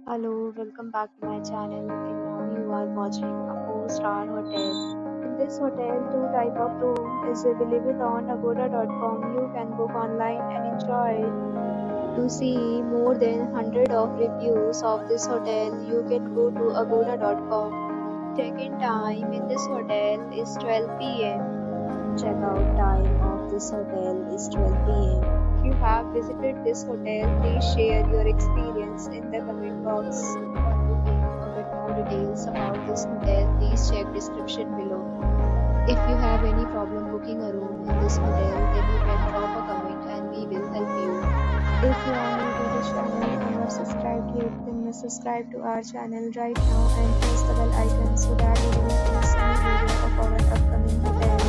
Hello, welcome back to my channel and now you are watching a 4-star hotel. In this hotel, two type of room is available on agoda.com. You can book online and enjoy it. To see more than 100 of reviews of this hotel, you can go to agoda.com. Check-in time in this hotel is 12 p.m. Check-out time of this hotel is 12 p.m. If you have visited this hotel, please share your experience in the comment box. For booking or get more details about this hotel, please check description below. If you have any problem booking a room in this hotel, then you can drop a comment and we will help you. If you are new to this channel and not subscribed yet, then must subscribe to our channel right now and press the bell icon so that you do not miss any video of our upcoming hotel.